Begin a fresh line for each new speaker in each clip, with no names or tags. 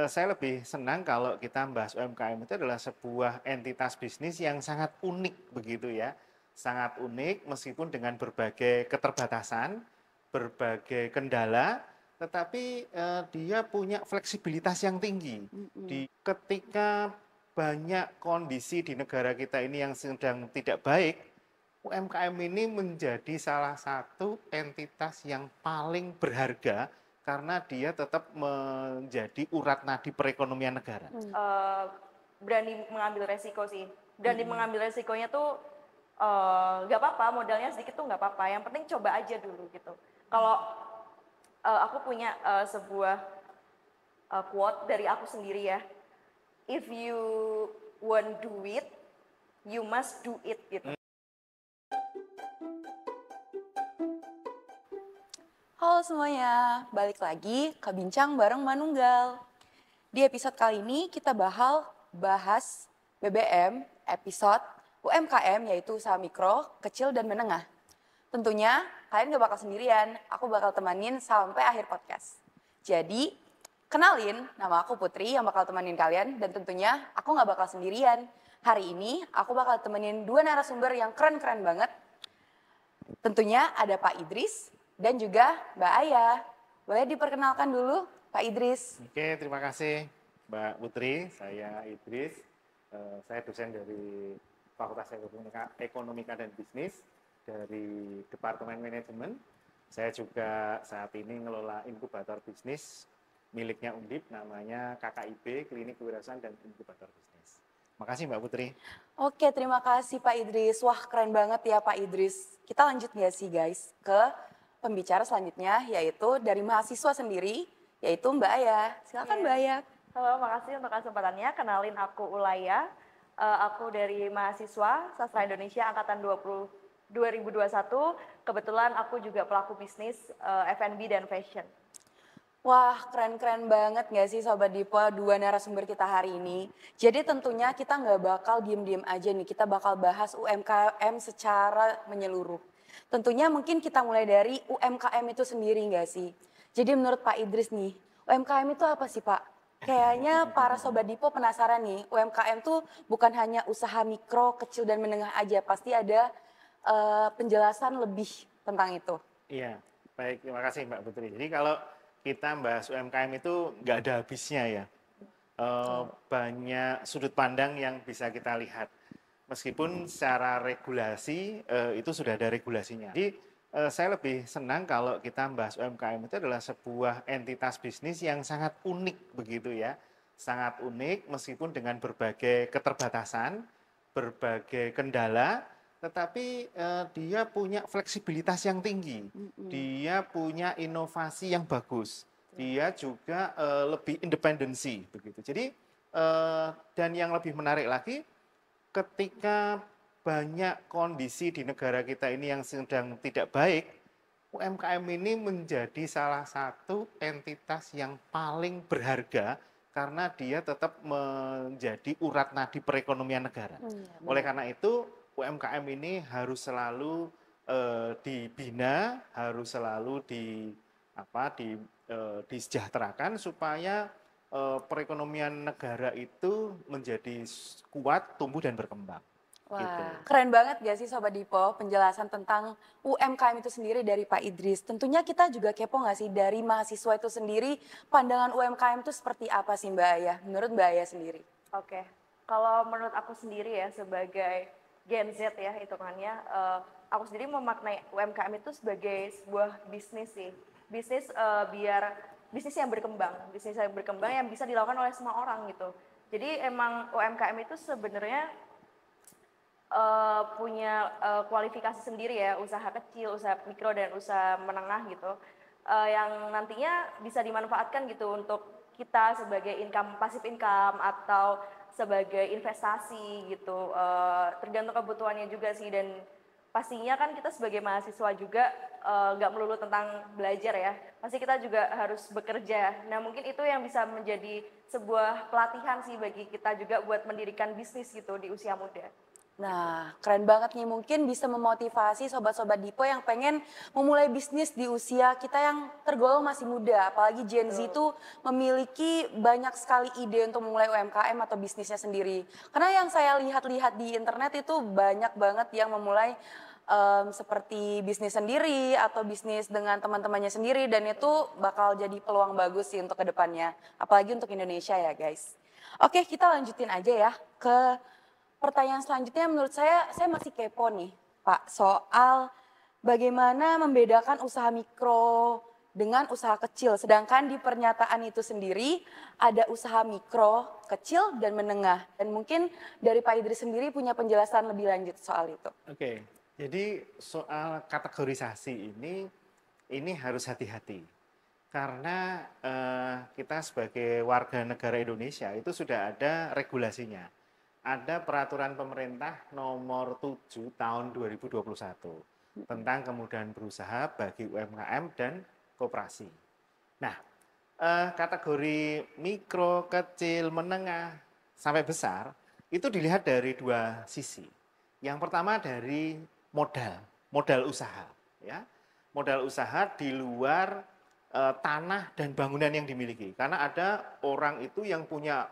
Saya lebih senang kalau kita membahas UMKM itu adalah sebuah entitas bisnis yang sangat unik begitu ya. Sangat unik meskipun dengan berbagai keterbatasan, berbagai kendala, tetapi dia punya fleksibilitas yang tinggi. Ketika banyak kondisi di negara kita ini yang sedang tidak baik, UMKM ini menjadi salah satu entitas yang paling berharga karena dia tetap menjadi urat nadi perekonomian negara.
Berani mengambil resiko sih. Berani mengambil resikonya tuh nggak apa-apa, modalnya sedikit tuh nggak apa-apa. Yang penting coba aja dulu gitu. Kalau aku punya sebuah quote dari aku sendiri ya. If you want do it, you must do it gitu.
Halo semuanya, balik lagi ke Bincang bareng Manunggal. Di episode kali ini kita bahas BBM episode UMKM yaitu usaha mikro, kecil, dan menengah. Tentunya kalian gak bakal sendirian, aku bakal temanin sampai akhir podcast. Jadi, kenalin, nama aku Putri yang bakal temenin kalian dan tentunya aku gak bakal sendirian. Hari ini aku bakal temenin dua narasumber yang keren-keren banget. Tentunya ada Pak Idris dan juga Mbak Aya. Boleh diperkenalkan dulu Pak Idris?
Oke, terima kasih Mbak Putri. Saya Idris. Saya dosen dari Fakultas Ekonomika dan Bisnis dari Departemen Manajemen. Saya juga saat ini ngelola inkubator bisnis miliknya Undip, namanya KKIB, Klinik Kewirausahaan dan Inkubator Bisnis. Makasih Mbak Putri.
Oke, terima kasih Pak Idris. Wah, keren banget ya Pak Idris. Kita lanjut nggak sih guys ke pembicara selanjutnya, yaitu dari mahasiswa sendiri, yaitu Mbak Aya. Silakan Mbak Aya.
Halo, makasih untuk kesempatannya. Kenalin aku Ulaya. Aku dari mahasiswa Sastra Indonesia angkatan 2021. Kebetulan aku juga pelaku bisnis F&B dan fashion.
Wah, keren-keren banget gak sih Sobat Dipo, dua narasumber kita hari ini. Jadi tentunya kita nggak bakal diem-diem aja nih, kita bakal bahas UMKM secara menyeluruh. Tentunya mungkin kita mulai dari UMKM itu sendiri gak sih? Jadi menurut Pak Idris nih, UMKM itu apa sih Pak? Kayaknya para Sobat Dipo penasaran nih, UMKM tuh bukan hanya usaha mikro, kecil, dan menengah aja. Pasti ada penjelasan lebih tentang itu.
Iya, baik, terima kasih Mbak Putri. Jadi kalau kita bahas UMKM itu nggak ada habisnya ya. Banyak sudut pandang yang bisa kita lihat. Meskipun secara regulasi itu sudah ada regulasinya. Jadi saya lebih senang kalau kita membahas UMKM itu adalah sebuah entitas bisnis yang sangat unik begitu ya. Sangat unik meskipun dengan berbagai keterbatasan, berbagai kendala, tetapi dia punya fleksibilitas yang tinggi. Dia punya inovasi yang bagus. Dia juga lebih independensi begitu. Jadi dan yang lebih menarik lagi, ketika banyak kondisi di negara kita ini yang sedang tidak baik, UMKM ini menjadi salah satu entitas yang paling berharga karena dia tetap menjadi urat nadi perekonomian negara. Oleh karena itu, UMKM ini harus selalu dibina, harus selalu disejahterakan supaya perekonomian negara itu menjadi kuat, tumbuh dan berkembang.
Wah,
Gitu.
keren banget gak sih Sobat Dipo penjelasan tentang UMKM itu sendiri dari Pak Idris. Tentunya kita juga kepo gak sih dari mahasiswa itu sendiri, pandangan UMKM itu seperti apa sih Mbak Aya, menurut Mbak Aya sendiri?
Oke, kalau menurut aku sendiri ya sebagai Gen Z ya hitungannya, aku sendiri memaknai UMKM itu sebagai sebuah bisnis sih. Bisnis biar bisnis yang berkembang yang bisa dilakukan oleh semua orang gitu. Jadi emang UMKM itu sebenarnya punya kualifikasi sendiri ya, usaha kecil, usaha mikro dan usaha menengah gitu, yang nantinya bisa dimanfaatkan gitu untuk kita sebagai pasif income atau sebagai investasi gitu, tergantung kebutuhannya juga sih. Dan pastinya kan kita sebagai mahasiswa juga nggak melulu tentang belajar ya, pasti kita juga harus bekerja. Nah mungkin itu yang bisa menjadi sebuah pelatihan sih bagi kita juga buat mendirikan bisnis gitu di usia muda.
Nah, keren banget nih. Mungkin bisa memotivasi sobat-sobat Dipo yang pengen memulai bisnis di usia kita yang tergolong masih muda. Apalagi Gen Z itu memiliki banyak sekali ide untuk memulai UMKM atau bisnisnya sendiri. Karena yang saya lihat-lihat di internet itu banyak banget yang memulai seperti bisnis sendiri atau bisnis dengan teman-temannya sendiri. Dan itu bakal jadi peluang bagus sih untuk kedepannya. Apalagi untuk Indonesia ya guys. Oke, kita lanjutin aja ya ke pertanyaan selanjutnya. Menurut saya masih kepo nih Pak, soal bagaimana membedakan usaha mikro dengan usaha kecil. Sedangkan di pernyataan itu sendiri ada usaha mikro, kecil, dan menengah. Dan mungkin dari Pak Idris sendiri punya penjelasan lebih lanjut soal itu.
Oke, jadi soal kategorisasi ini harus hati-hati. Karena kita sebagai warga negara Indonesia itu sudah ada regulasinya. Ada peraturan pemerintah nomor 7 tahun 2021 tentang kemudahan berusaha bagi UMKM dan koperasi. Nah, kategori mikro, kecil, menengah, sampai besar itu dilihat dari dua sisi. Yang pertama dari modal usaha. Ya. Modal usaha di luar tanah dan bangunan yang dimiliki. Karena ada orang itu yang punya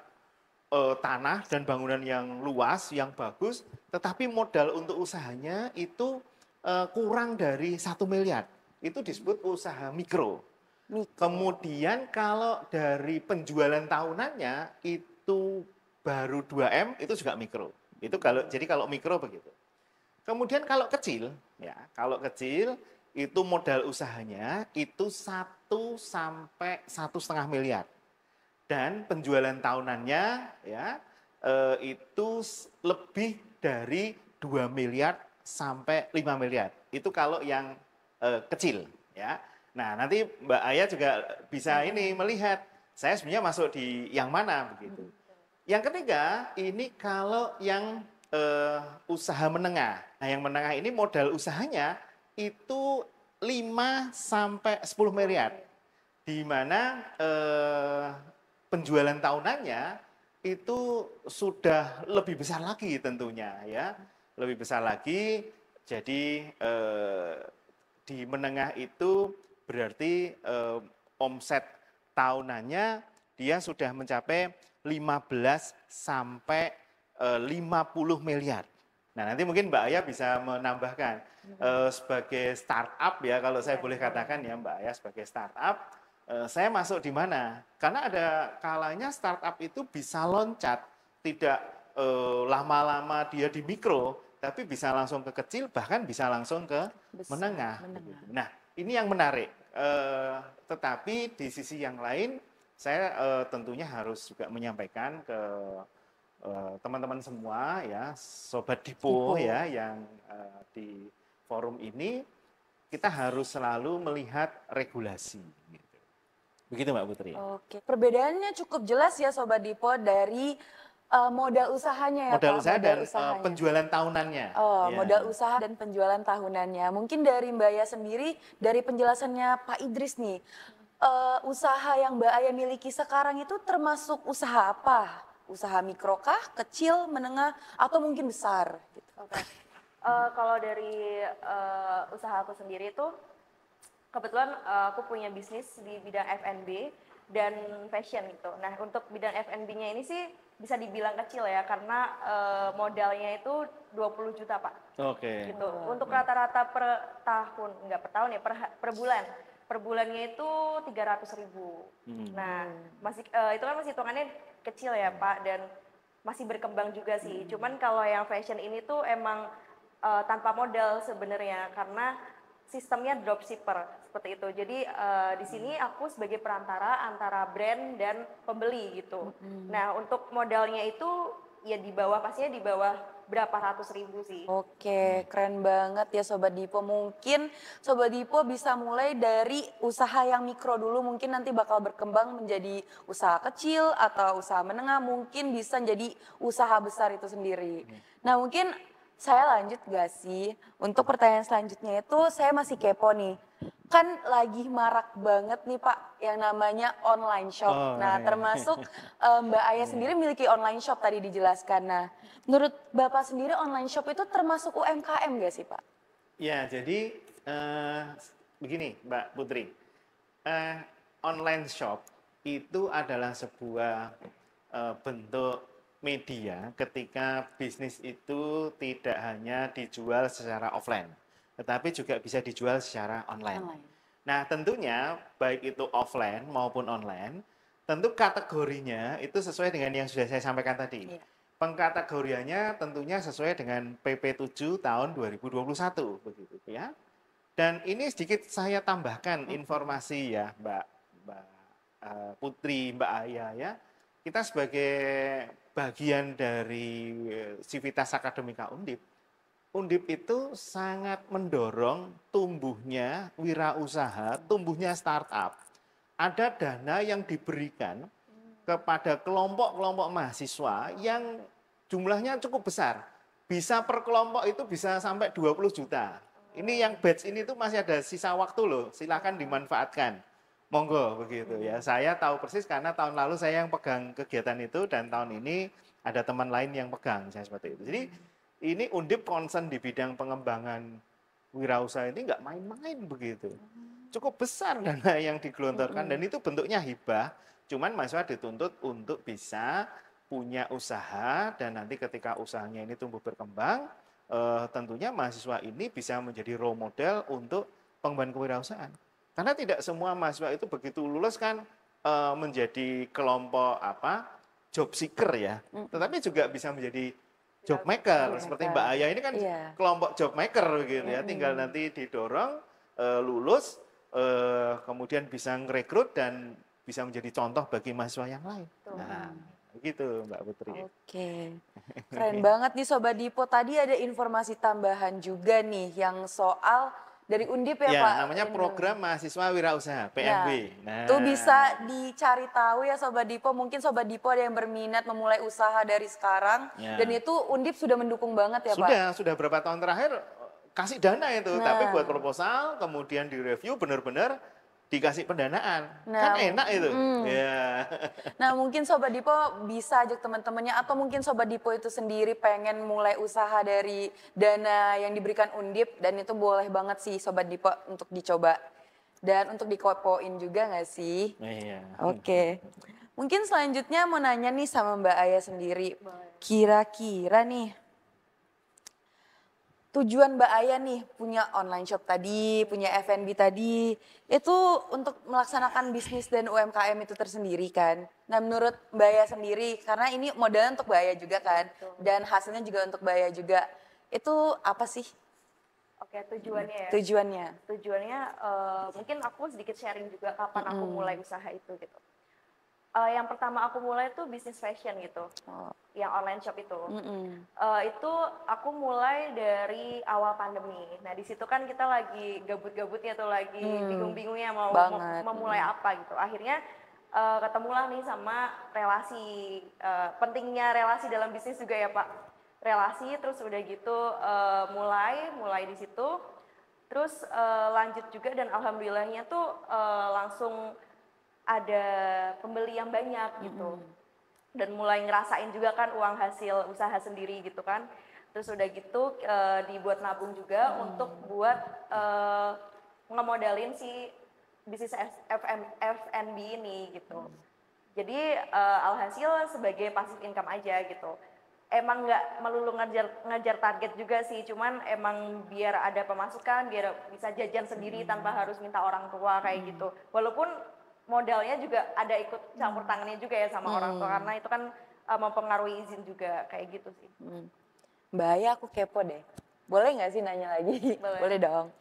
tanah dan bangunan yang luas, yang bagus, tetapi modal untuk usahanya itu kurang dari 1 miliar. Itu disebut usaha mikro. Kemudian kalau dari penjualan tahunannya itu baru 2M, itu juga mikro. Jadi kalau mikro begitu. Kemudian kalau kecil, ya, kalau kecil itu modal usahanya itu 1 sampai 1,5 miliar. Dan penjualan tahunannya ya itu lebih dari 2 miliar sampai 5 miliar. Itu kalau yang kecil ya. Nah, nanti Mbak Aya juga bisa ini melihat saya sebenarnya masuk di yang mana begitu. Yang ketiga, ini kalau yang usaha menengah. Nah, yang menengah ini modal usahanya itu 5 sampai 10 miliar. Di mana penjualan tahunannya itu sudah lebih besar lagi tentunya ya, lebih besar lagi. Jadi di menengah itu berarti omset tahunannya dia sudah mencapai 15 sampai 50 miliar. Nah, nanti mungkin Mbak Aya bisa menambahkan sebagai startup ya, kalau saya boleh katakan ya Mbak Aya sebagai startup. Saya masuk di mana? Karena ada kalanya startup itu bisa loncat, tidak lama-lama dia di mikro, tapi bisa langsung ke kecil, bahkan bisa langsung ke menengah. Nah, ini yang menarik. Tetapi di sisi yang lain, saya tentunya harus juga menyampaikan ke teman-teman semua ya, Sobat Dipo ya, yang di forum ini, kita harus selalu melihat regulasi. Begitu Mbak Putri.
Oke, perbedaannya cukup jelas ya Sobat Dipo dari modal usahanya ya
modal
Pak.
Usaha dan penjualan tahunannya.
Oh, ya. Modal usaha dan penjualan tahunannya. Mungkin dari Mbak Aya sendiri, dari penjelasannya Pak Idris nih, usaha yang Mbak Aya miliki sekarang itu termasuk usaha apa? Usaha mikro kah, kecil, menengah, atau mungkin besar? Gitu.
Oke. Kalau dari usaha aku sendiri itu, kebetulan aku punya bisnis di bidang F&B dan fashion gitu. Nah, untuk bidang F&B-nya ini sih bisa dibilang kecil ya, karena modalnya itu 20 juta Pak.
Oke.
Gitu. Untuk rata-rata per tahun, enggak per tahun ya, per bulan. Per bulannya itu 300.000. Nah, itu kan masih hitungannya kecil ya Pak, dan masih berkembang juga sih. Cuman kalau yang fashion ini tuh emang tanpa modal sebenarnya, karena sistemnya dropshipper seperti itu. Jadi di sini aku sebagai perantara antara brand dan pembeli gitu. Nah, untuk modalnya itu ya pastinya di bawah berapa ratus ribu sih.
Oke, keren banget ya Sobat Dipo. Mungkin Sobat Dipo bisa mulai dari usaha yang mikro dulu, mungkin nanti bakal berkembang menjadi usaha kecil atau usaha menengah, mungkin bisa jadi usaha besar itu sendiri. Nah, mungkin saya lanjut gak sih? Untuk pertanyaan selanjutnya itu saya masih kepo nih. Kan lagi marak banget nih Pak yang namanya online shop.
Oh,
Nah,
ya.
termasuk Mbak Aya
Iya.
sendiri memiliki online shop tadi dijelaskan. Nah, menurut Bapak sendiri online shop itu termasuk UMKM nggak sih Pak?
Ya, jadi begini, Mbak Putri. Eh, Online shop itu adalah sebuah bentuk media ketika bisnis itu tidak hanya dijual secara offline, tetapi juga bisa dijual secara online.
Online.
Nah, tentunya baik itu offline maupun online, tentu kategorinya itu sesuai dengan yang sudah saya sampaikan tadi.
Iya.
Pengkategoriannya tentunya sesuai dengan PP 7 tahun 2021 begitu ya. Dan ini sedikit saya tambahkan informasi ya, Mbak Putri, Mbak Aya ya. Kita sebagai bagian dari Civitas Akademika Undip, Undip itu sangat mendorong tumbuhnya wirausaha, tumbuhnya startup. Ada dana yang diberikan kepada kelompok-kelompok mahasiswa yang jumlahnya cukup besar. Bisa per kelompok itu bisa sampai 20 juta. Ini yang batch ini tuh masih ada sisa waktu loh, silakan dimanfaatkan. Monggo begitu ya. Saya tahu persis karena tahun lalu saya yang pegang kegiatan itu dan tahun ini ada teman lain yang pegang, saya seperti itu. Jadi ini Undip concern di bidang pengembangan wirausaha ini nggak main-main begitu. Cukup besar dana yang digelontorkan dan itu bentuknya hibah. Cuman mahasiswa dituntut untuk bisa punya usaha dan nanti ketika usahanya ini tumbuh berkembang, tentunya mahasiswa ini bisa menjadi role model untuk pengembangan kewirausahaan. Karena tidak semua mahasiswa itu begitu lulus kan menjadi kelompok job seeker ya, tetapi juga bisa menjadi job maker. Seperti Mbak Aya ini kan kelompok job maker gitu ya, tinggal nanti didorong lulus, kemudian bisa ngerekrut dan bisa menjadi contoh bagi mahasiswa yang lain. Nah, begitu Mbak Putri.
Oke, keren banget nih Sobat Dipo. Tadi ada informasi tambahan juga nih yang soal dari Undip ya, Pak?
Namanya program mahasiswa wirausaha, PMW.
Nah, itu bisa dicari tahu ya Sobat Dipo. Mungkin Sobat Dipo ada yang berminat memulai usaha dari sekarang. Dan itu Undip sudah mendukung banget ya, Pak?
Sudah berapa tahun terakhir kasih dana itu. Tapi buat proposal, kemudian direview benar-benar dikasih pendanaan. Kan enak itu.
Nah, mungkin Sobat Dipo bisa ajak teman-temannya atau mungkin Sobat Dipo itu sendiri pengen mulai usaha dari dana yang diberikan Undip dan itu boleh banget sih Sobat Dipo untuk dicoba. Dan untuk dikopoin juga nggak sih?
Iya.
Oke. Mungkin selanjutnya mau nanya nih sama Mbak Aya sendiri. Kira-kira nih tujuan Mbak Aya nih punya online shop tadi, punya F&B tadi, itu untuk melaksanakan bisnis dan UMKM itu tersendiri kan. Nah menurut Mbak Aya sendiri, karena ini modalnya untuk Mbak Aya juga kan, dan hasilnya juga untuk Mbak Aya juga, itu apa sih?
Oke, tujuannya ya? Tujuannya mungkin aku sedikit sharing juga kapan aku mulai usaha itu gitu. Yang pertama aku mulai tuh bisnis fashion gitu, yang online shop itu. Itu aku mulai dari awal pandemi. Nah di situ kan kita lagi gabut-gabutnya tuh, lagi bingung-bingungnya mau memulai apa gitu. Akhirnya ketemulah nih sama relasi, pentingnya relasi dalam bisnis juga ya Pak. Relasi, terus udah gitu mulai di situ. Terus lanjut juga dan alhamdulillahnya tuh langsung ada pembeli yang banyak gitu. Dan mulai ngerasain juga kan uang hasil usaha sendiri gitu kan. Terus udah gitu dibuat nabung juga untuk buat ngemodalin si bisnis F&B ini gitu. Jadi alhasil sebagai passive income aja gitu. Emang nggak melulu ngejar target juga sih, cuman emang biar ada pemasukan, biar bisa jajan sendiri tanpa harus minta orang tua kayak gitu. Walaupun modalnya juga ada ikut campur tangannya juga ya sama orang tua, karena itu kan mempengaruhi izin juga kayak gitu sih.
Mbak Aya aku kepo deh, boleh nggak sih nanya lagi? Boleh dong.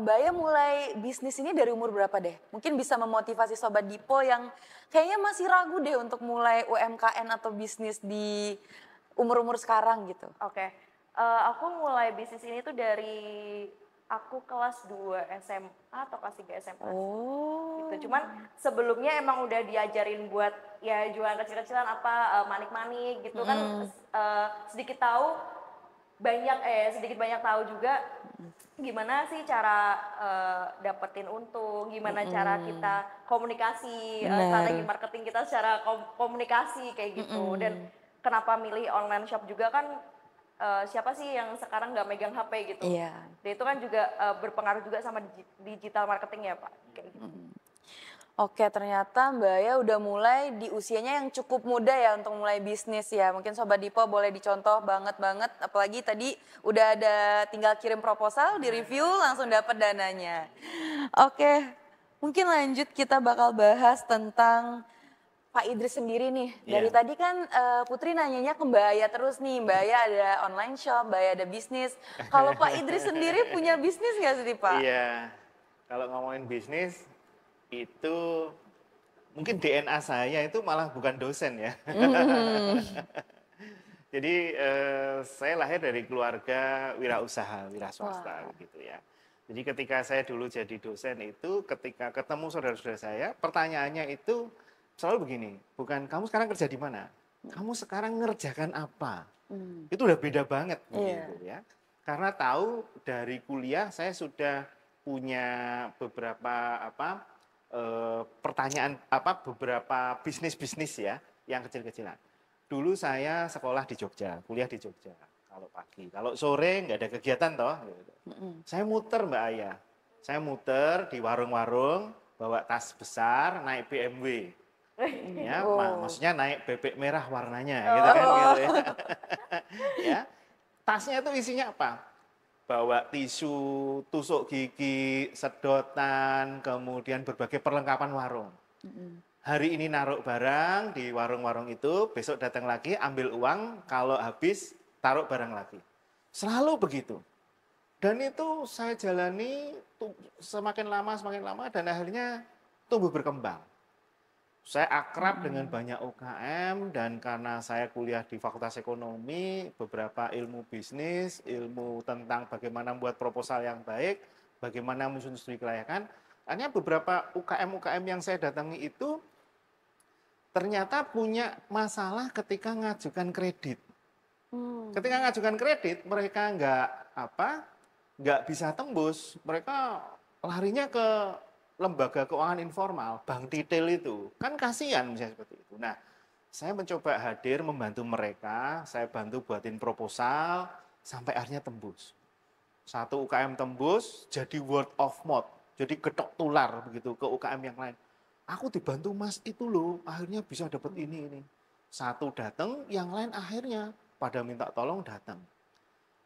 Mbak Aya mulai bisnis ini dari umur berapa deh? Mungkin bisa memotivasi Sobat Dipo yang kayaknya masih ragu deh untuk mulai UMKM atau bisnis di umur-umur sekarang gitu.
Oke, aku mulai bisnis ini tuh dari aku kelas 2 SMA atau kelas 3 SMA. Gitu. Cuman sebelumnya emang udah diajarin buat ya jualan kecil-kecilan apa manik-manik gitu kan, sedikit banyak tahu juga gimana sih cara dapetin untung, gimana cara kita komunikasi, strategi
Bener.
marketing kita secara komunikasi kayak gitu. Dan kenapa milih online shop juga kan siapa sih yang sekarang nggak megang HP gitu.
Iya.
Dan itu kan juga berpengaruh juga sama digital marketing ya Pak. Kayak gitu.
Oke, ternyata Mbak Aya udah mulai di usianya yang cukup muda ya untuk mulai bisnis ya. Mungkin Sobat Dipo boleh dicontoh banget, apalagi tadi udah ada tinggal kirim proposal, di review langsung dapat dananya. Oke, mungkin lanjut kita bakal bahas tentang Pak Idris sendiri nih. Dari
Iya.
tadi kan Putri nanyanya ke Mbak Aya terus nih, Mbak Aya ada online shop, Mbak Aya ada bisnis. Kalau Pak Idris sendiri punya bisnis nggak sih Pak?
Iya, kalau ngomongin bisnis itu mungkin DNA saya itu malah bukan dosen ya. Jadi saya lahir dari keluarga wirausaha, wira swasta gitu ya. Jadi ketika saya dulu jadi dosen itu, ketika ketemu saudara-saudara saya, pertanyaannya itu selalu begini, bukan kamu sekarang kerja di mana? Kamu sekarang ngerjakan apa? Itu udah beda banget begitu ya. Karena tahu dari kuliah saya sudah punya beberapa pertanyaan beberapa bisnis ya yang kecil-kecilan. Dulu saya sekolah di Jogja, kuliah di Jogja. Kalau pagi, kalau sore nggak ada kegiatan toh. Gitu. Saya muter Mbak Aya, saya muter di warung-warung, bawa tas besar, naik BMW. Ya, maksudnya naik bebek merah warnanya, gitu kan, gitu ya. Ya, tasnya itu isinya apa? Bawa tisu, tusuk gigi, sedotan, kemudian berbagai perlengkapan warung. Hari ini naruh barang di warung-warung itu, besok datang lagi ambil uang, kalau habis taruh barang lagi. Selalu begitu. Dan itu saya jalani semakin lama dan akhirnya tumbuh berkembang. Saya akrab dengan banyak UKM dan karena saya kuliah di Fakultas Ekonomi, beberapa ilmu bisnis, ilmu tentang bagaimana membuat proposal yang baik, bagaimana menyusun studi kelayakan. Hanya beberapa UKM-UKM yang saya datangi itu ternyata punya masalah ketika ngajukan kredit. Ketika ngajukan kredit, mereka nggak bisa tembus, mereka larinya ke lembaga keuangan informal, bank detail itu. Kan kasihan misalnya seperti itu. Nah, saya mencoba hadir membantu mereka, saya bantu buatin proposal, sampai akhirnya tembus. Satu UKM tembus, jadi word of mouth, jadi getok tular begitu ke UKM yang lain. Aku dibantu Mas itu loh, akhirnya bisa dapat ini. Satu datang, yang lain akhirnya pada minta tolong datang.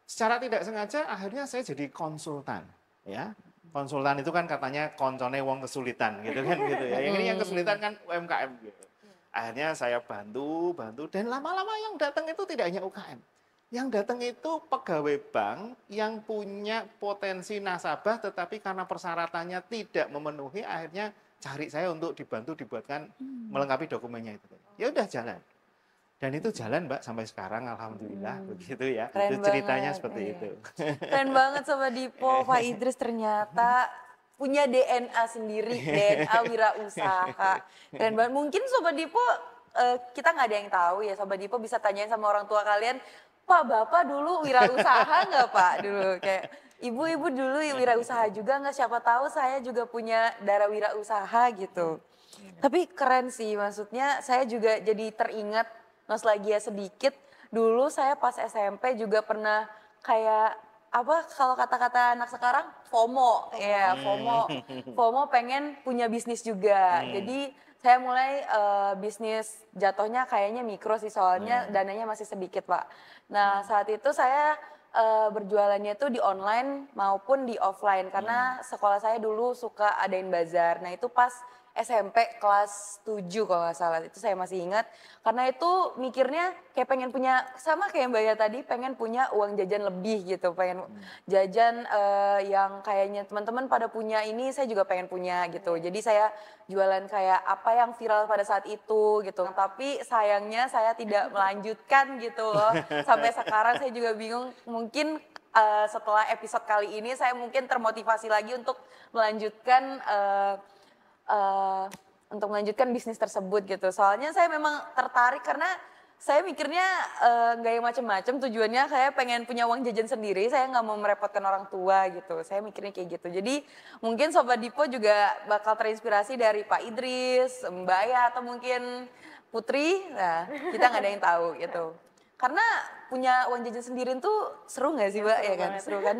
Secara tidak sengaja akhirnya saya jadi konsultan, ya. Konsultan itu kan katanya koncone wong kesulitan gitu kan gitu ya. Yang ini yang kesulitan kan UMKM gitu. Akhirnya saya bantu dan lama-lama yang datang itu tidak hanya UKM. Yang datang itu pegawai bank yang punya potensi nasabah tetapi karena persyaratannya tidak memenuhi akhirnya cari saya untuk dibantu dibuatkan melengkapi dokumennya itu. Ya udah jalan. Dan itu jalan Mbak sampai sekarang alhamdulillah begitu ya.
Keren
Itu ceritanya
banget,
seperti
iya.
itu.
Keren banget Sobat Dipo, Pak Idris ternyata punya DNA sendiri, DNA wirausaha. Keren banget. Mungkin Sobat Dipo kita nggak ada yang tahu ya, Sobat Dipo bisa tanyain sama orang tua kalian, Pak Bapak dulu wirausaha nggak Pak dulu kayak ibu-ibu dulu wirausaha juga nggak, siapa tahu saya juga punya darah wirausaha gitu. Tapi keren sih, maksudnya saya juga jadi teringat nostalgia sedikit. Dulu saya pas SMP juga pernah kayak kalau kata-kata anak sekarang FOMO, ya FOMO pengen punya bisnis juga. Jadi saya mulai bisnis jatuhnya kayaknya mikro sih soalnya dananya masih sedikit Pak. Nah saat itu saya berjualannya tuh di online maupun di offline karena sekolah saya dulu suka adain bazar. Nah itu pas SMP kelas 7 kalau nggak salah, itu saya masih ingat. Karena itu mikirnya kayak pengen punya, sama kayak Mbak Ya tadi, pengen punya uang jajan lebih gitu. Pengen jajan yang kayaknya teman-teman pada punya ini, saya juga pengen punya gitu. Jadi saya jualan kayak apa yang viral pada saat itu gitu. Tapi sayangnya saya tidak melanjutkan gitu loh. Sampai sekarang saya juga bingung, mungkin setelah episode kali ini saya mungkin termotivasi lagi untuk melanjutkan bisnis tersebut gitu. Soalnya saya memang tertarik karena saya mikirnya nggak yang macem-macem, tujuannya saya pengen punya uang jajan sendiri, saya nggak mau merepotkan orang tua gitu. Saya mikirnya kayak gitu. Jadi mungkin Sobat Dipo juga bakal terinspirasi dari Pak Idris, Mbak Aya, atau mungkin Putri. Nah, kita nggak ada yang tahu gitu. Karena punya uang jajan sendiri tuh seru nggak sih, Mbak?
Seru
Ya kan,
banget.
seru kan.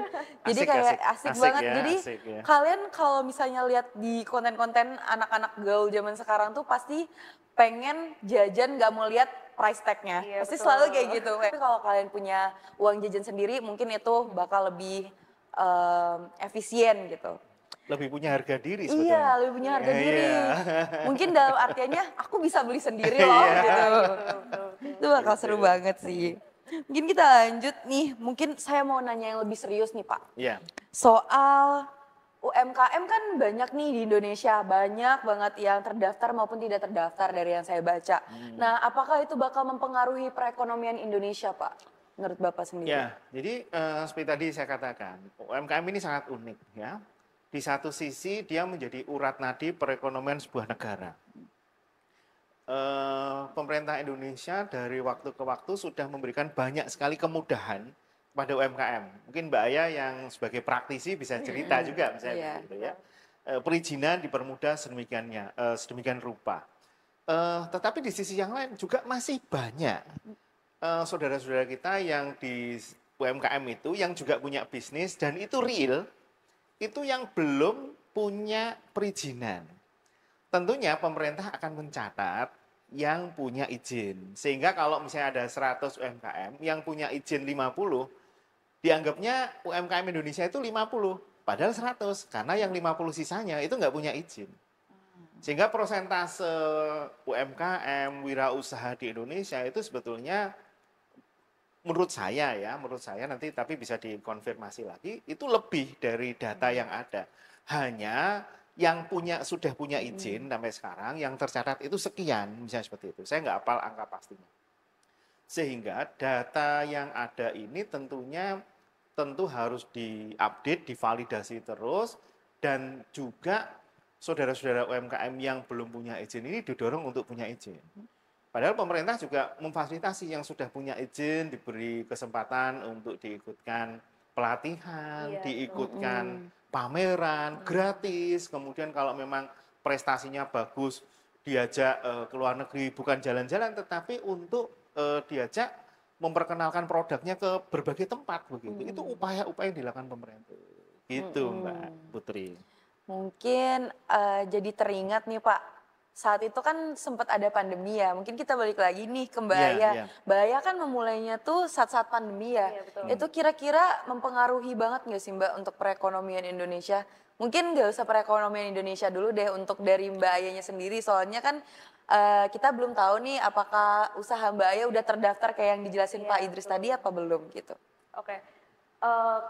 Jadi
Asik,
kayak
asik.
asik
Asik
banget.
ya,
Jadi
asik ya.
kalian kalau misalnya lihat di konten-konten anak-anak gaul zaman sekarang tuh pasti pengen jajan nggak mau lihat price tag-nya.
Iya,
Pasti
betul.
selalu kayak gitu. Tapi kalau kalian punya uang jajan sendiri mungkin itu bakal lebih efisien gitu.
Lebih punya harga diri
Iya,
sebetulnya.
lebih punya harga
Iya,
diri.
iya.
Mungkin dalam artiannya aku bisa beli sendiri loh
Iya.
gitu.
Betul.
Itu bakal seru banget sih. Mungkin kita lanjut nih, mungkin saya mau nanya yang lebih serius nih Pak.
Iya.
Soal UMKM kan banyak nih di Indonesia, banyak banget yang terdaftar maupun tidak terdaftar dari yang saya baca. Nah, apakah itu bakal mempengaruhi perekonomian Indonesia Pak? Menurut Bapak sendiri?
Ya, jadi seperti tadi saya katakan, UMKM ini sangat unik ya. Di satu sisi dia menjadi urat nadi perekonomian sebuah negara. Pemerintah Indonesia dari waktu ke waktu sudah memberikan banyak sekali kemudahan pada UMKM. Mungkin Mbak Aya yang sebagai praktisi bisa cerita juga misalnya
Iya.
begitu ya. Perizinan dipermudah sedemikian rupa. Tetapi di sisi yang lain juga masih banyak saudara-saudara kita yang di UMKM itu yang juga punya bisnis dan itu real, itu yang belum punya perizinan. Tentunya pemerintah akan mencatat yang punya izin. Sehingga kalau misalnya ada 100 UMKM yang punya izin 50, dianggapnya UMKM Indonesia itu 50, padahal 100. Karena yang 50 sisanya itu nggak punya izin. Sehingga persentase UMKM, wirausaha di Indonesia itu sebetulnya menurut saya nanti tapi bisa dikonfirmasi lagi, itu lebih dari data yang ada. Hanya yang sudah punya izin sampai sekarang, yang tercatat itu sekian, misalnya seperti itu. Saya nggak hafal angka pastinya. Sehingga data yang ada ini tentu harus diupdate, divalidasi terus, dan juga saudara-saudara UMKM yang belum punya izin ini didorong untuk punya izin. Padahal pemerintah juga memfasilitasi yang sudah punya izin, diberi kesempatan untuk diikutkan pelatihan,
Iya,
diikutkan pameran gratis, kemudian kalau memang prestasinya bagus diajak ke luar negeri, bukan jalan-jalan tetapi untuk diajak memperkenalkan produknya ke berbagai tempat begitu. Itu upaya-upaya yang dilakukan pemerintah. Gitu Mbak Putri.
Mungkin jadi teringat nih Pak, saat itu kan sempat ada pandemi ya, mungkin kita balik lagi nih ke Mbak
Iya,
Aya.
iya.
Mbak Aya kan memulainya tuh saat-saat pandemi ya.
Iya, betul.
Itu kira-kira mempengaruhi banget nggak sih Mbak untuk perekonomian Indonesia? Mungkin nggak usah perekonomian Indonesia dulu deh, untuk dari Mbak Ayanya sendiri. Soalnya kan kita belum tahu nih apakah usaha Mbak Aya udah terdaftar kayak yang dijelasin
Iya,
Pak Idris
betul.
tadi apa belum gitu.
Oke.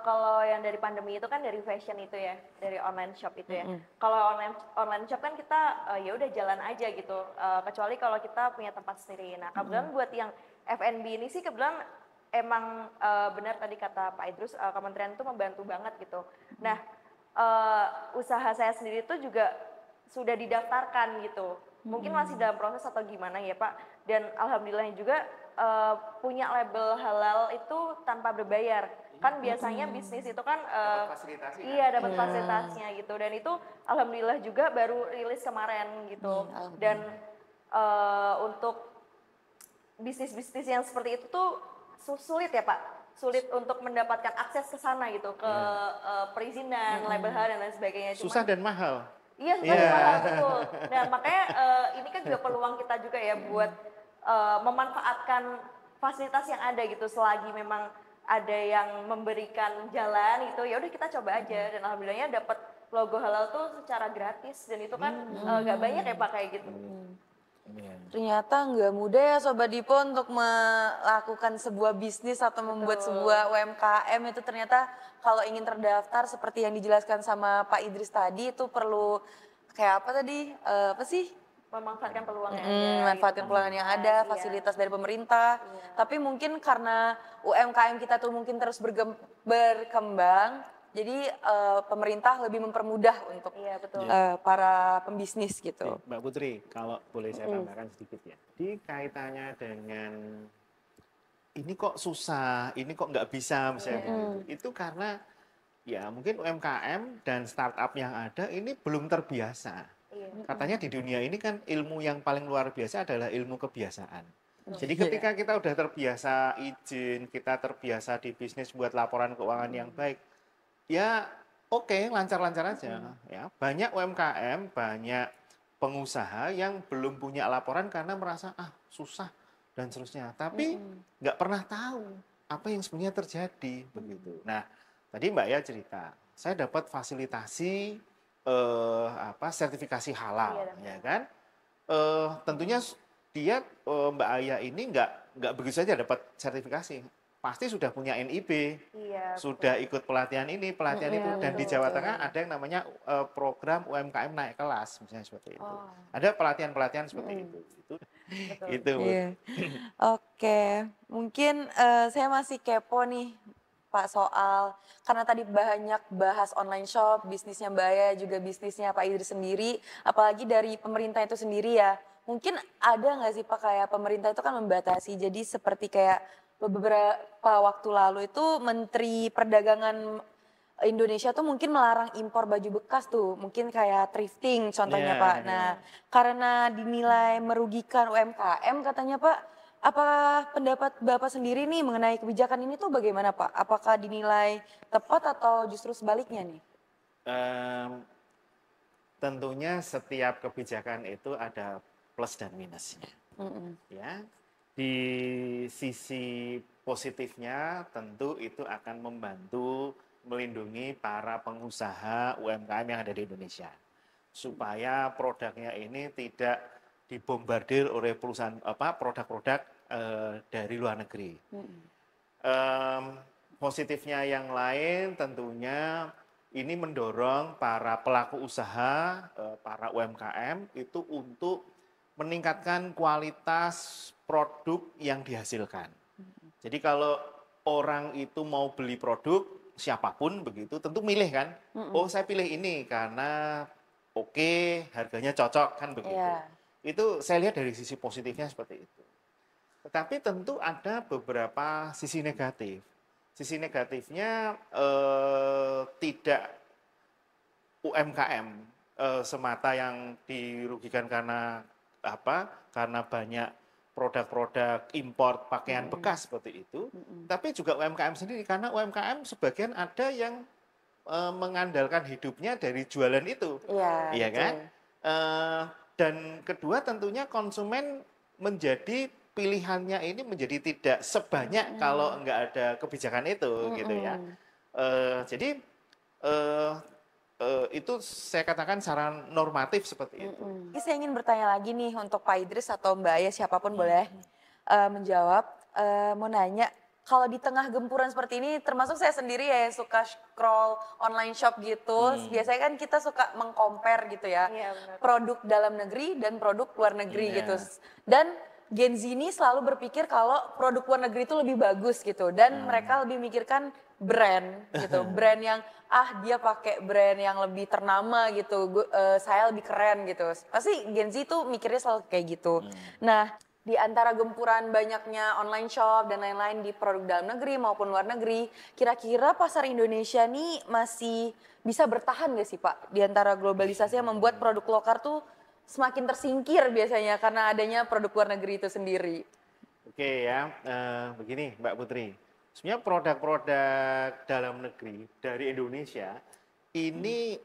Kalau yang dari pandemi itu kan dari fashion itu ya, dari online shop itu ya. Kalau online shop kan kita ya udah jalan aja gitu. Kecuali kalau kita punya tempat sendiri. Nah, kebetulan buat yang F&B ini sih kebetulan emang benar tadi kata Pak Idrus, kementerian itu membantu banget gitu. Nah, usaha saya sendiri itu juga sudah didaftarkan gitu. Mungkin masih dalam proses atau gimana ya Pak. Dan alhamdulillah juga punya label halal itu tanpa berbayar. Kan biasanya bisnis itu kan
Fasilitasi kan?
iya dapat fasilitasnya gitu. Dan itu alhamdulillah juga baru rilis kemarin gitu. Dan untuk bisnis-bisnis yang seperti itu tuh sulit ya Pak. Sulit untuk mendapatkan akses ke sana gitu, ke perizinan, label halal dan lain sebagainya.
Susah dan mahal.
Iya, susah dan mahal, betul. Nah, makanya ini kan juga peluang kita juga ya buat memanfaatkan fasilitas yang ada gitu, selagi memang ada yang memberikan jalan gitu, ya udah kita coba aja. Dan alhamdulillahnya dapat logo halal tuh secara gratis, dan itu kan nggak banyak ya Pak kayak gitu.
Ternyata nggak mudah ya Sobat Dipo untuk melakukan sebuah bisnis atau membuat sebuah UMKM itu. Ternyata kalau ingin terdaftar seperti yang dijelaskan sama Pak Idris tadi itu perlu kayak apa tadi, apa sih?
Memanfaatkan peluang yang ada.
Memanfaatkan
gitu.
peluang yang ada,
Iya.
fasilitas dari pemerintah. Tapi mungkin karena UMKM kita tuh mungkin terus berkembang, Jadi pemerintah lebih mempermudah untuk
Iya, betul.
para pembisnis gitu.
Mbak Putri, kalau boleh saya tambahkan sedikit ya. Di kaitannya dengan ini kok susah, ini kok nggak bisa misalnya gitu. Itu karena ya mungkin UMKM dan startup yang ada ini belum terbiasa.
Iya.
Katanya di dunia ini kan ilmu yang paling luar biasa adalah ilmu kebiasaan. Jadi
Iya.
ketika kita udah terbiasa izin, kita terbiasa di bisnis buat laporan keuangan yang baik, ya oke, lancar-lancar aja. Ya, banyak UMKM, banyak pengusaha yang belum punya laporan karena merasa susah dan seterusnya. Tapi nggak pernah tahu apa yang sebenarnya terjadi begitu. Nah, tadi Mbak Ya cerita, saya dapat fasilitasi sertifikasi halal, ya kan? Tentunya dia Mbak Aya ini nggak begitu saja dapat sertifikasi, pasti sudah punya NIB,
Iya,
sudah ikut pelatihan ini, pelatihan itu, dan di Jawa Tengah ada yang namanya program UMKM naik kelas, misalnya seperti itu. Ada pelatihan-pelatihan seperti itu. Itu.
Iya. Oke, mungkin saya masih kepo nih Pak soal, karena tadi banyak bahas online shop, bisnisnya Mbak Aya, juga bisnisnya Pak Idris sendiri, apalagi dari pemerintah itu sendiri ya. Mungkin ada nggak sih Pak kayak pemerintah itu kan membatasi, jadi seperti kayak beberapa waktu lalu itu Menteri Perdagangan Indonesia tuh mungkin melarang impor baju bekas tuh, mungkin kayak thrifting contohnya
Ya,
Pak.
ya.
Nah, karena dinilai merugikan UMKM katanya Pak, apakah pendapat Bapak sendiri nih mengenai kebijakan ini tuh bagaimana Pak? Apakah dinilai tepat atau justru sebaliknya nih?
Tentunya setiap kebijakan itu ada plus dan minusnya. Ya, di sisi positifnya tentu itu akan membantu melindungi para pengusaha UMKM yang ada di Indonesia supaya produknya ini tidak dibombardir oleh perusahaan produk-produk dari luar negeri. Positifnya yang lain tentunya ini mendorong para pelaku usaha, para UMKM itu untuk meningkatkan kualitas produk yang dihasilkan. Jadi kalau orang itu mau beli produk, siapapun begitu, tentu milih kan. Oh saya pilih ini karena oke, harganya cocok kan begitu.
Iya.
Itu saya lihat dari sisi positifnya seperti itu. Tetapi tentu ada beberapa sisi negatif. Sisi negatifnya tidak UMKM semata yang dirugikan karena apa? Karena banyak produk-produk impor pakaian bekas seperti itu. Tapi juga UMKM sendiri karena UMKM sebagian ada yang mengandalkan hidupnya dari jualan itu.
Iya,
Iya
betul.
kan? Dan kedua tentunya konsumen menjadi pilihannya ini menjadi tidak sebanyak kalau nggak ada kebijakan itu gitu ya. Jadi itu saya katakan secara normatif seperti itu.
Jadi saya ingin bertanya lagi nih untuk Pak Idris atau Mbak Aya siapapun boleh menjawab. Mau nanya, kalau di tengah gempuran seperti ini, termasuk saya sendiri ya yang suka scroll online shop gitu, biasanya kan kita suka meng-compare gitu ya,
Iya, benar.
produk dalam negeri dan produk luar negeri
Iya.
gitu. Dan Gen Z ini selalu berpikir kalau produk luar negeri itu lebih bagus gitu, dan mereka lebih mikirkan brand gitu, brand yang dia pakai brand yang lebih ternama gitu, saya lebih keren gitu. Pasti Gen Z tuh mikirnya selalu kayak gitu. Nah, di antara gempuran banyaknya online shop dan lain-lain di produk dalam negeri maupun luar negeri, kira-kira pasar Indonesia nih masih bisa bertahan gak sih Pak? Di antara globalisasi yang membuat produk lokal tuh semakin tersingkir biasanya karena adanya produk luar negeri itu sendiri.
Oke ya, begini Mbak Putri. Sebenarnya produk-produk dalam negeri dari Indonesia ini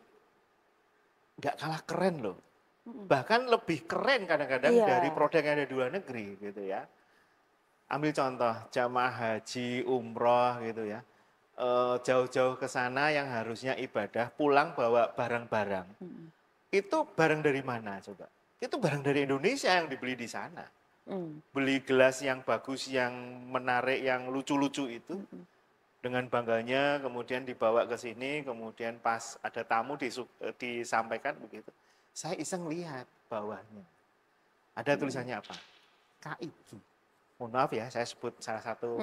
nggak kalah keren loh. Bahkan lebih keren kadang-kadang
Iya.
dari produk yang ada di luar negeri gitu ya. Ambil contoh jamaah haji, umroh gitu ya. Jauh-jauh ke sana yang harusnya ibadah, pulang bawa barang-barang. Itu barang dari mana coba? Itu barang dari Indonesia yang dibeli di sana. Beli gelas yang bagus, yang menarik, yang lucu-lucu itu. Dengan bangganya kemudian dibawa ke sini, kemudian pas ada tamu disampaikan begitu. Saya iseng lihat bawahnya. Ada tulisannya apa? KIG. Mohon maaf ya, saya sebut salah satu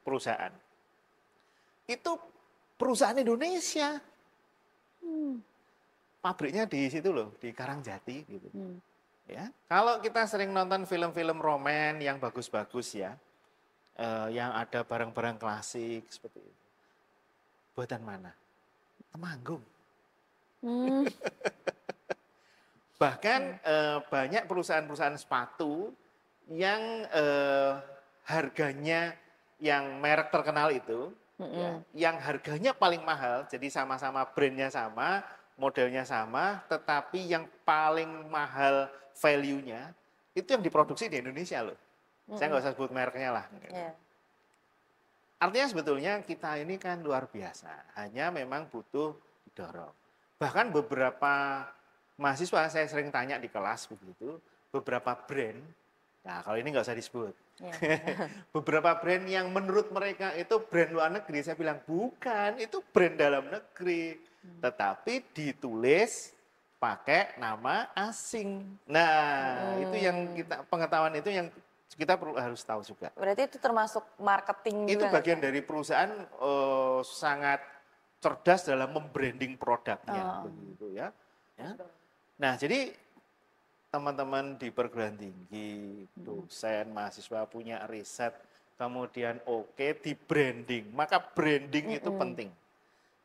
perusahaan. Itu perusahaan Indonesia. Pabriknya di situ loh, di Karangjati gitu. Ya, kalau kita sering nonton film-film roman yang bagus-bagus ya, yang ada barang-barang klasik seperti itu. Buatan mana? Temanggung. Bahkan banyak perusahaan-perusahaan sepatu yang harganya yang merek terkenal itu, ya, yang harganya paling mahal, jadi sama-sama brandnya sama, modelnya sama, tetapi yang paling mahal value-nya itu yang diproduksi di Indonesia loh. Saya nggak usah sebut mereknya lah.
Yeah.
Artinya sebetulnya kita ini kan luar biasa, hanya memang butuh didorong. Bahkan beberapa mahasiswa saya sering tanya di kelas begitu, beberapa brand, nah kalau ini nggak usah disebut, beberapa brand yang menurut mereka itu brand luar negeri, saya bilang bukan, itu brand dalam negeri, tetapi ditulis pakai nama asing. Nah, itu yang kita pengetahuan itu yang kita harus tahu juga.
Berarti itu termasuk marketing
Itu
juga.
bagian dari perusahaan sangat cerdas dalam membranding produknya, begitu ya. Nah, jadi teman-teman di perguruan tinggi, dosen, mahasiswa punya riset, kemudian di branding. Maka branding itu penting.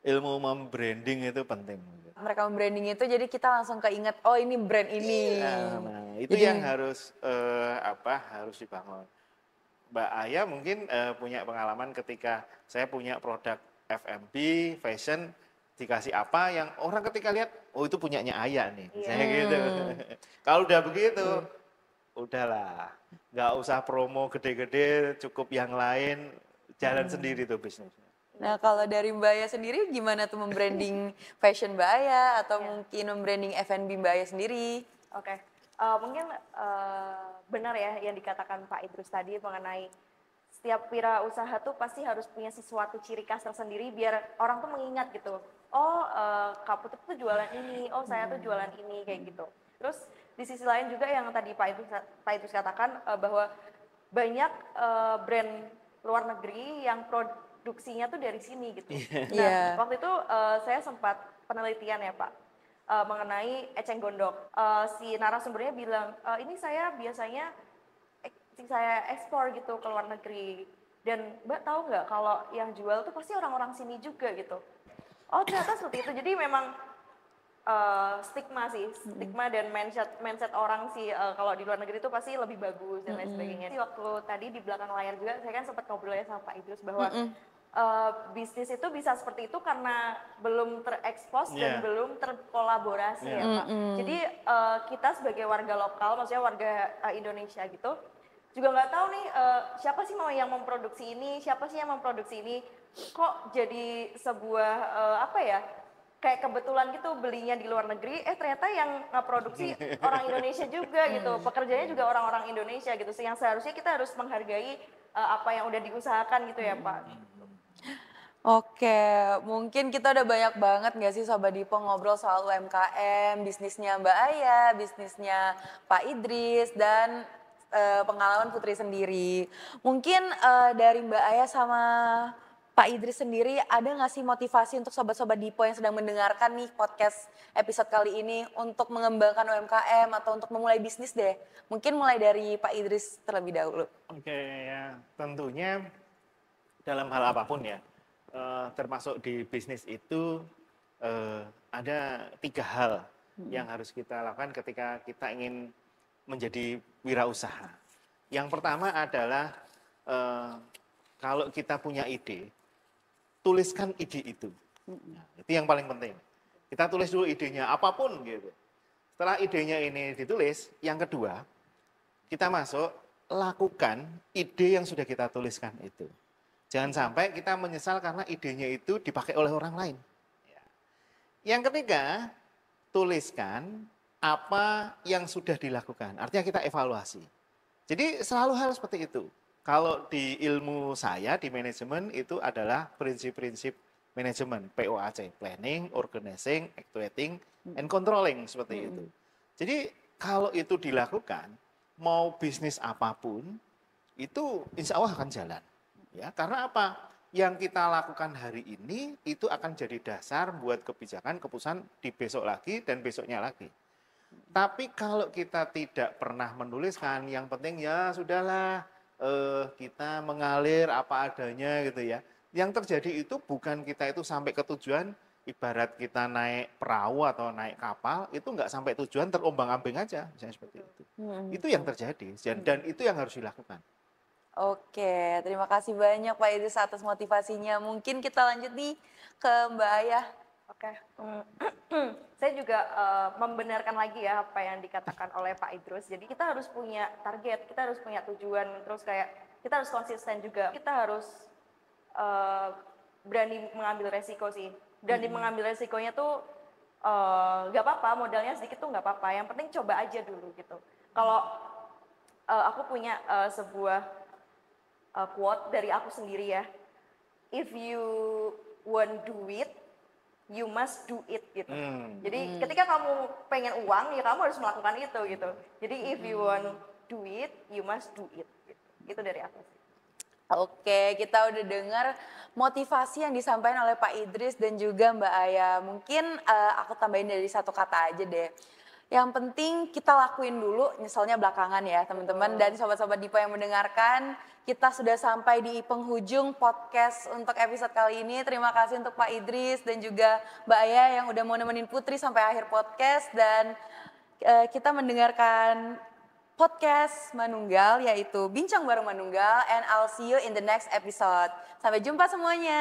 Ilmu membranding itu penting.
Mereka membranding itu jadi kita langsung keinget, oh ini brand ini.
Nah, itu
jadi,
yang harus harus dibangun. Mbak Aya mungkin punya pengalaman ketika saya punya produk F&B, fashion, dikasih apa yang orang ketika lihat, oh itu punyanya Aya nih, saya gitu. Kalau udah begitu, udahlah, nggak usah promo gede-gede, cukup yang lain, jalan sendiri tuh bisnisnya.
Nah kalau dari Mbak Aya sendiri gimana tuh membranding fashion Mbak Aya atau mungkin membranding F&B Mbak Aya sendiri?
Oke. Mungkin benar ya yang dikatakan Pak Idrus tadi mengenai setiap wirausaha tuh pasti harus punya sesuatu ciri khas tersendiri biar orang tuh mengingat gitu. Oh, Kak Putri tuh jualan ini, oh saya tuh jualan ini, kayak gitu. Terus di sisi lain juga yang tadi Pak Idrus katakan bahwa banyak brand luar negeri yang produksinya tuh dari sini gitu. Nah, waktu itu saya sempat penelitian ya Pak, mengenai eceng gondok. Si narasumbernya bilang, ini saya biasanya saya ekspor gitu ke luar negeri. Dan Mbak tahu nggak kalau yang jual tuh pasti orang-orang sini juga gitu. Oh ternyata seperti itu. Jadi memang stigma dan mindset orang sih kalau di luar negeri itu pasti lebih bagus dan lain sebagainya. Jadi waktu tadi di belakang layar juga saya kan sempat ngobrol ya sama Pak Idrus bahwa bisnis itu bisa seperti itu karena belum terekspos dan belum terkolaborasi ya Pak. Jadi kita sebagai warga lokal, maksudnya warga Indonesia gitu, juga nggak tahu nih siapa sih mau yang memproduksi ini, siapa sih yang memproduksi ini, kok jadi sebuah kayak kebetulan gitu belinya di luar negeri, ternyata yang produksi orang Indonesia juga gitu, pekerjanya juga orang-orang Indonesia gitu, yang seharusnya kita harus menghargai apa yang udah diusahakan gitu ya Pak.
Oke, mungkin kita udah banyak banget nggak sih Sobat Dipo ngobrol soal UMKM, bisnisnya Mbak Aya, bisnisnya Pak Idris, dan pengalaman Putri sendiri. Mungkin dari Mbak Aya sama Pak Idris sendiri ada nggak sih motivasi untuk Sobat-Sobat Dipo yang sedang mendengarkan nih podcast episode kali ini untuk mengembangkan UMKM atau untuk memulai bisnis deh? Mungkin mulai dari Pak Idris terlebih dahulu.
Oke, ya tentunya dalam hal apapun ya, termasuk di bisnis itu ada 3 hal yang harus kita lakukan ketika kita ingin menjadi wirausaha. Yang pertama adalah kalau kita punya ide, tuliskan ide itu. Nah, itu yang paling penting. Kita tulis dulu idenya, apapun gitu. Setelah idenya ini ditulis, yang kedua, kita masuk, lakukan ide yang sudah kita tuliskan itu. Jangan sampai kita menyesal karena idenya itu dipakai oleh orang lain. Yang ketiga, tuliskan apa yang sudah dilakukan. Artinya kita evaluasi. Jadi selalu hal seperti itu. Kalau di ilmu saya, di manajemen itu adalah prinsip-prinsip manajemen. POAC, planning, organizing, actuating, and controlling, seperti itu. Jadi kalau itu dilakukan, mau bisnis apapun, itu insya Allah akan jalan. Ya, karena apa? yang kita lakukan hari ini itu akan jadi dasar buat kebijakan keputusan di besok lagi dan besoknya lagi. Tapi kalau kita tidak pernah menuliskan, yang penting ya sudahlah kita mengalir apa adanya gitu ya. Yang terjadi itu bukan kita itu sampai ke tujuan, ibarat kita naik perahu atau naik kapal, itu nggak sampai tujuan, terombang-ambing aja, misalnya seperti itu. Itu yang terjadi, dan itu yang harus dilakukan.
Oke, terima kasih banyak Pak Idris atas motivasinya. Mungkin kita lanjut nih ke Mbak Ayah.
Oke, saya juga membenarkan lagi ya apa yang dikatakan oleh Pak Idrus. Jadi kita harus punya target, kita harus punya tujuan, terus kayak kita harus konsisten juga. Kita harus berani mengambil resiko sih. Berani mengambil resikonya tuh nggak apa-apa, modalnya sedikit tuh nggak apa-apa. Yang penting coba aja dulu gitu. Kalau aku punya sebuah quote dari aku sendiri ya. If you won't do it, you must do it gitu. Jadi ketika kamu pengen uang ya kamu harus melakukan itu gitu. Jadi if you want do it, you must do it. Gitu. Itu dari aku sih.
Oke, kita udah dengar motivasi yang disampaikan oleh Pak Idris dan juga Mbak Aya. Mungkin aku tambahin dari satu kata aja deh. Yang penting kita lakuin dulu, nyeselnya belakangan ya teman-teman. Dan sobat-sobat Dipo yang mendengarkan, kita sudah sampai di penghujung podcast untuk episode kali ini. Terima kasih untuk Pak Idris dan juga Mbak Aya yang udah mau nemenin Putri sampai akhir podcast. Dan kita mendengarkan podcast Manunggal, yaitu Bincang Bareng Manunggal, and I'll see you in the next episode. Sampai jumpa semuanya.